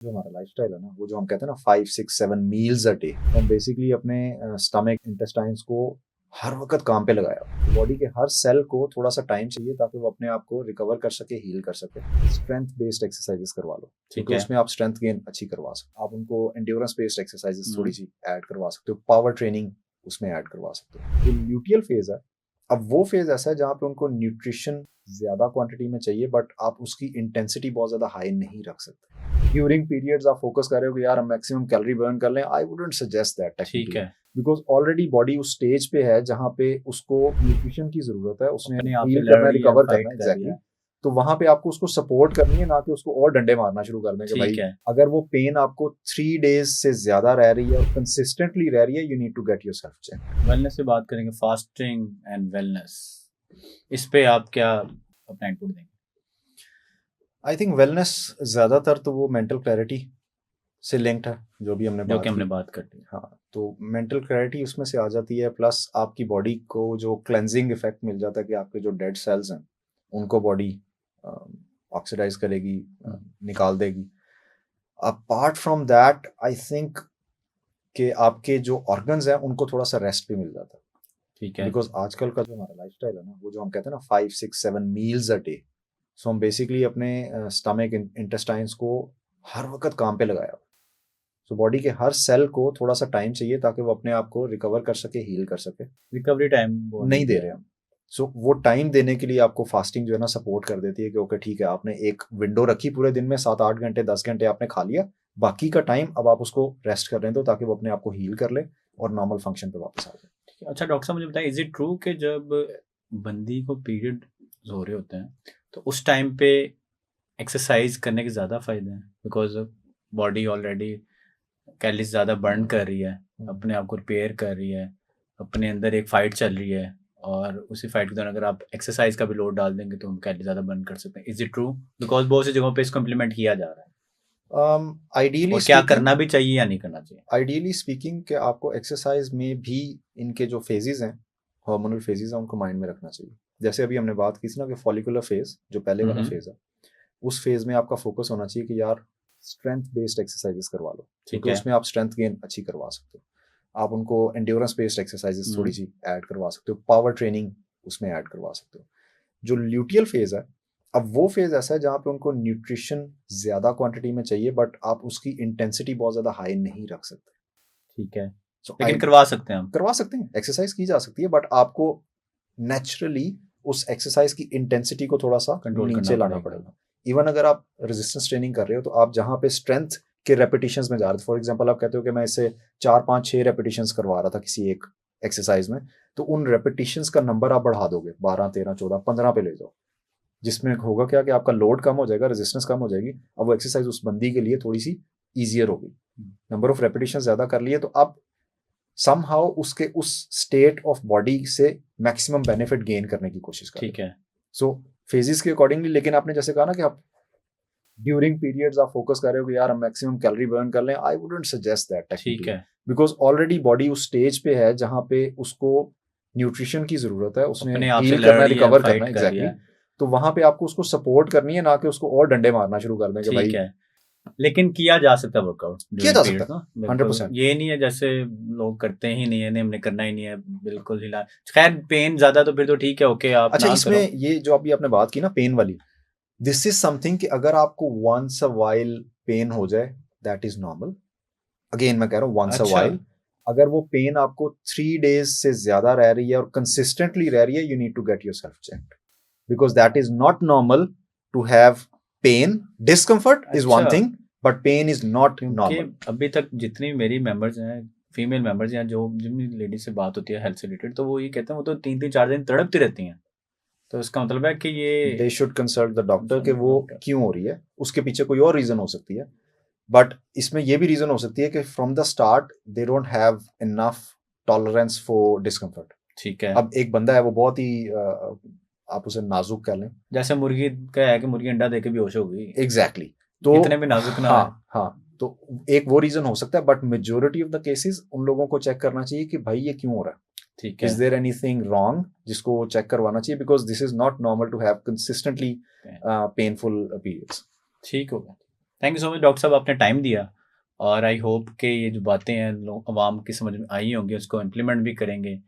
जो हमारा लाइफस्टाइल है ना, वो जो हम कहते हैं ना 5 6 7 मील्स अ डे, हम बेसिकली अपने स्टमक इंटेस्टाइन्स को हर वक्त काम पे लगाया। बॉडी के हर सेल को थोड़ा सा टाइम चाहिए ताकि वो अपने आप को रिकवर कर सके, हील कर सके। स्ट्रेंथ बेस्ड एक्सरसाइजेस करवा लो, ठीक क्योंकि है। उसमें आप स्ट्रेंथ गेन अच्छी करवा सकते हो। आप उनको एंड्योरेंस बेस्ड एक्सरसाइजेस थोड़ी हम्म, सी ऐड करवा सकते हो, पावर ट्रेनिंग उसमें ऐड करवा सकते हो। जो ल्यूटियल फेज है, अब वो फेज ऐसा है जहाँ पे उनको न्यूट्रिशन ज्यादा क्वांटिटी में चाहिए, बट आप उसकी इंटेंसिटी बहुत ज्यादा हाई नहीं रख सकते। ड्यूरिंग पीरियड्स आप फोकस कर रहे हो कि यार हम मैक्सिमम कैलोरी बर्न कर लें, आई वुडंट सजेस्ट दैट ठीक टेक्निकली, है। बिकॉज ऑलरेडी बॉडी उस स्टेज पे है जहाँ पे उसको न्यूट्रिशन की जरूरत है, उसने अपने आप से हील लड़ करना है, रही है, रिकवर करना फाइट है। कर रही एग्जैक्टली है। तो वहां पे आपको उसको सपोर्ट करनी है, ना कि उसको और डंडे मारना शुरू कर दें कि ठीक भाई है। अगर वो पेन आपको 3 डेज से ज्यादा रह रही है और कंसिस्टेंटली रह रही है, you need to get yourself check. Wellness से बात करेंगे, फास्टिंग एंड वेलनेस, इस पे आप क्या अपना इनपुट देंगे? आई थिंक वेलनेस ज्यादातर तो वो मेंटल क्लैरिटी से लिंक्ड है, जो भी हमने जो बात कि हमने की। बात कर ली। हाँ, तो मेंटल क्लैरिटी उसमें से आ जाती है, प्लस आपकी बॉडी को जो क्लेंजिंग इफेक्ट मिल जाता है कि आपके जो डेड सेल्स हैं उनको बॉडी ऑक्सीडाइज करेगी, निकाल देगी। Apart from that I think कि आपके जो ऑर्गन्स हैं उनको थोड़ा सा रेस्ट भी मिल जाता है, ठीक है। बिकॉज आजकल का जो हमारा लाइफस्टाइल है ना, वो जो हम कहते हैं ना 5 6 7 मील्स अ डे, सो हम बेसिकली अपने स्टमक इंटेस्टाइन्स को हर वक्त काम पे लगाया। सो बॉडी के हर सेल को थोड़ा सा टाइम चाहिए ताकि वो अपने आप को रिकवर कर सके, हील कर सके। रिकवरी टाइम वो नहीं नहीं दे दे रहे रहा। हम। सो वो टाइम देने के लिए आपको फास्टिंग जो है ना सपोर्ट कर देती है कि ओके ठीक है, आपने एक विंडो रखी पूरे दिन में, 7 8 घंटे 10 घंटे आपने खा लिया, बाकी का टाइम अब आप उसको रेस्ट करने दो ताकि वो अपने आप को हील कर ले और नॉर्मल फंक्शन पे वापस आ जाए। ठीक है। अच्छा डॉक्टर साहब, मुझे बताइए, इज इट ट्रू कि जब बंदी को पीरियड हो रहे होते हैं तो उस टाइम पे एक्सरसाइज करने के ज़्यादा फायदे हैं, बिकॉज बॉडी ऑलरेडी कैलोरीज ज़्यादा बर्न कर रही है, अपने आप को रिपेयर कर रही है, अपने अंदर एक फाइट चल रही है, और उसी फाइट के दौरान अगर आप एक्सरसाइज का भी लोड डाल देंगे तो हम कैलोरी ज़्यादा बर्न कर सकते हैं। Is it true? बिकॉज बहुत सी जगहों पे इसको इम्प्लीमेंट किया जा रहा है, आइडियली और क्या स्पीकिंग, करना भी चाहिए या नहीं करना चाहिए? कि आपको एक्सरसाइज में भी इनके जो फेजेस हैं, हार्मोनल फेजेस हैं, उनको माइंड में रखना चाहिए। जैसे अभी हमने बात की थी ना कि फॉलिकुलर फेज जो पहले वाला हम्म। फेज है, उस फेज में आपका फोकस होना चाहिए कि यार स्ट्रेंथ बेस्ड एक्सरसाइजेस करवा लो, ठीक क्योंकि है। उसमें आप स्ट्रेंथ गेन अच्छी करवा सकते हो। आप उनको एंड्योरेंस बेस्ड एक्सरसाइजेस थोड़ी हम्म, सी ऐड करवा सकते हो, पावर ट्रेनिंग उसमें ऐड करवा सकते हो। जो ल्यूटियल फेज है, अब वो फेज ऐसा है जहाँ पे उनको न्यूट्रिशन ज्यादा क्वांटिटी में चाहिए, बट आप उसकी इंटेंसिटी बहुत ज्यादा हाई नहीं रख सकते। ठीक है। सो लेकिन आई करवा सकते हैं हम। करवा सकते हैं, एक्सरसाइज की जा सकती है, बट आपको नेचुरली उस एक्सरसाइज की इंटेंसिटी को थोड़ा सा कंट्रोल करना नीचे लाना पड़ेगा। पड़ेगा। इवन अगर आप रेजिस्टेंस ट्रेनिंग कर रहे हो, तो आप जहाँ पे स्ट्रेंथ के रेपिटेशंस में जा रहे हो, फॉर एग्जांपल आप कहते हो कि मैं इससे 4 5 6 रेपिटेशंस करवा रहा था किसी एक एक्सरसाइज में, तो उन रेपिटेशंस का नंबर आप बढ़ा दोगे, 12 13 14 15 पे ले जाओ, जिसमें होगा क्या कि आपका लोड कम हो जाएगा, रेजिस्टेंस कम हो जाएगी, अब वो एक्सरसाइज उस बंदी के लिए थोड़ी सी ईजियर होगी। नंबर ऑफ रेपिटेशन ज्यादा कर लिए तो आप समहाउ उसके उस स्टेट ऑफ बॉडी से मैक्सिमम बेनिफिट गेन करने की कोशिश कर रहे ठीक हो। है। सो फेजेस के अकॉर्डिंगली, लेकिन आपने जैसे कहा ना कि आप ड्यूरिंग पीरियड्स आप फोकस कर रहे हो कि यार हम मैक्सिमम कैलोरी बर्न कर लें, आई वुडंट सजेस्ट दैट ठीक टेक्निकली, है। बिकॉज ऑलरेडी बॉडी उस स्टेज पे है जहाँ पे उसको न्यूट्रिशन की जरूरत है, उसने अपने आप से हील लड़ करना है, रही है, रिकवर करना फाइट है। कर रही एग्जैक्टली है। तो वहां पे आपको उसको सपोर्ट करनी है, ना कि उसको और डंडे मारना शुरू कर दें कि ठीक भाई। है। लेकिन किया जा सकता है वर्कआउट किया ड्यूरिंग जा सकता पीरियड है ना, हंड्रेड बिल्कुल परसेंट ये नहीं है जैसे लोग करते ही नहीं है, नहीं हमने करना ही नहीं है, बिल्कुल हिला। खैर पेन ज्यादा तो फिर तो ठीक है, ओके आप अच्छा, ना इसमें करो। ये जो अभी आपने बात की ना पेन वाली, दिस इज समथिंग कि अगर आपको वंस अ वाइल पेन हो जाए, दैट इज नॉर्मल। अगेन मैं कह रहा हूँ वंस अ अच्छा। वाइल, अगर वो पेन आपको 3 डेज से ज्यादा रह रही है और कंसिस्टेंटली रह रही है, you need to get yourself check, because that is not normal to have pain. Discomfort is one अच्छा। Thing, but pain is not क्योंकि नॉर्मल। अभी तक जितनी मेरी मेंबर्स हैं, फीमेल मेंबर्स हैं, जो जितनी लेडीज से बात होती है हेल्थ से रिलेटेड, तो वो ये कहते हैं वो तो 3 3 4 दिन तड़पती रहती हैं। तो इसका मतलब है कि दे ये शुड कंसल्ट द डॉक्टर कि वो डॉक्टर। क्यों हो रही है, उसके पीछे कोई और रीजन हो सकती है। बट इसमें यह भी रीजन हो सकती है कि from the start they don't have enough tolerance for discomfort. ठीक है। अब एक बंदा है वो बहुत ही आप उसे नाजुक कह लें। जैसे मुर्गी का है कि मुर्गी अंडा दे के बेहोश हो गई, एग्जैक्टली तो कितने भी नाजुक ना हाँ है। हाँ, तो एक वो रीजन हो सकता है, but majority of the cases उन लोगों को चेक करना चाहिए कि भाई ये क्यों हो रहा ठीक है, है। इज देयर एनीथिंग रॉन्ग, जिसको वो चेक करवाना चाहिए, because this is not normal to have consistently painful periods. ठीक होगा। Thank you so much doctor साहब, आपने टाइम दिया और आई होप कि ये जो बातें हैं लोग आवाम की समझ में आई होंगी, उसको इम्प्लीमेंट भी करेंगे